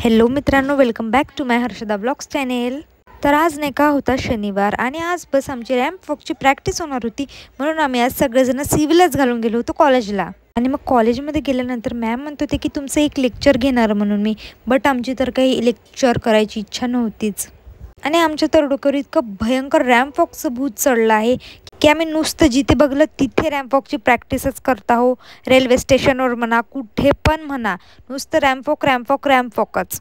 Hello मित्रांनो, welcome back to my Harshada blogs channel. तर आज नाही का होता शनिवार आणि आज बस आमची रॅम्प वॉकची प्रॅक्टिस होणार होती, म्हणून आम्ही आज सगळेजण सिव्हिलच घालून गेलो होतो कॉलेजला। आणि मग कॉलेजमध्ये गेल्यानंतर मॅम म्हणत होते की तुमचं एक लेक्चर घेणार म्हणून मी, बट आमची तर काही लेक्चर करायची इच्छा नव्हतीच। आणि आमच्या तर डोक्यावर इतकं भयंकर रॅम्प वॉकचं भूत चढलं आहे की आम्ही नुसतं जिथे बघलं तिथे रॅम्प वॉकची प्रॅक्टिसच करत आहो। रेल्वे स्टेशनवर म्हणा, कुठे पण म्हणा, नुसतं रॅम्प वॉकच।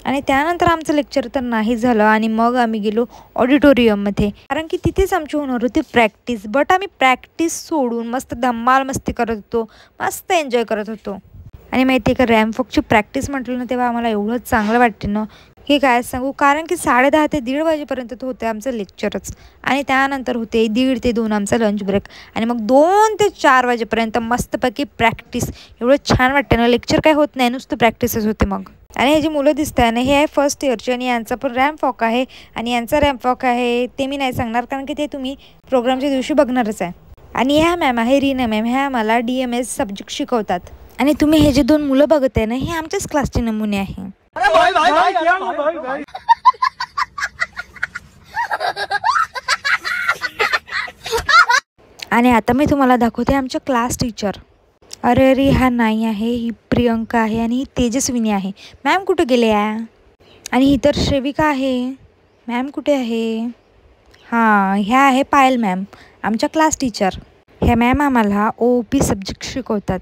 आणि त्यानंतर आमचं लेक्चर तर नाही झालं आणि मग आम्ही गेलो ऑडिटोरियममध्ये, कारण की तिथेच आमची होणार होती प्रॅक्टिस। बट आम्ही प्रॅक्टिस सोडून मस्त धमाल मस्ती करत होतो, मस्त एन्जॉय करत होतो। आणि माहिती आहे का, रॅम्प वॉकची प्रॅक्टिस म्हटलं ना तेव्हा आम्हाला एवढं चांगलं वाटते ना की काय सांगू, कारण की 10:30 ते 1:30 वाजेपर्यंत तो होते आमचं लेक्चरच, आणि त्यानंतर होते 1:30 ते 2 आमचा लंच ब्रेक, आणि मग 2 ते 4 वाजेपर्यंत मस्तपैकी प्रॅक्टिस। एवढं छान वाटतं ना, लेक्चर काय होत नाही, नुसतं प्रॅक्टिसच होते मग। आणि हे जी मुलं दिसत आहे ना, हे आहे फर्स्ट इयरचे, आणि यांचा पण रॅम्प वॉक आहे, आणि यांचा रॅम्प वॉक आहे ते मी नाही सांगणार, कारण की ते तुम्ही प्रोग्रामच्या दिवशी बघणारच आहे। आणि ह्या मॅम आहे रीना मॅम, ह्या आम्हाला DMS सब्जेक्ट शिकवतात। आणि तुम्ही हे जे 2 मुलं बघत आहे ना, हे आमच्याच क्लासचे नमुने आहे। आणि आता मी तुम्हाला दाखवते आमच्या क्लास टीचर। अरे हा नाही आहे, ही प्रियंका आहे, आणि ही तेजस्विनी आहे। मॅम कुठे गेले आहे? आणि ही तर श्रेविका आहे। मॅम कुठे आहे? हां, ह्या आहे पायल मॅम, आमच्या क्लास टीचर। ह्या मॅम आम्हाला OOP सब्जेक्ट शिकवतात।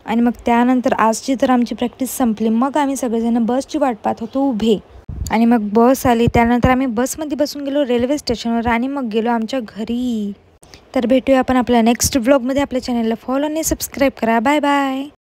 आणि मग त्यानंतर आजची तर आमची प्रॅक्टिस संपली, मग आम्ही सगळेजण बसची वाट पाहत होतो उभे। आणि मग बस आली, त्यानंतर आम्ही बसमध्ये बसून गेलो रेल्वे स्टेशनवर, आणि मग गेलो आमच्या घरी। तर भेटूया आपण आपल्या नेक्स्ट व्लॉगमध्ये। आपल्या चॅनलला फॉलो आणि सबस्क्राईब करा। Bye bye.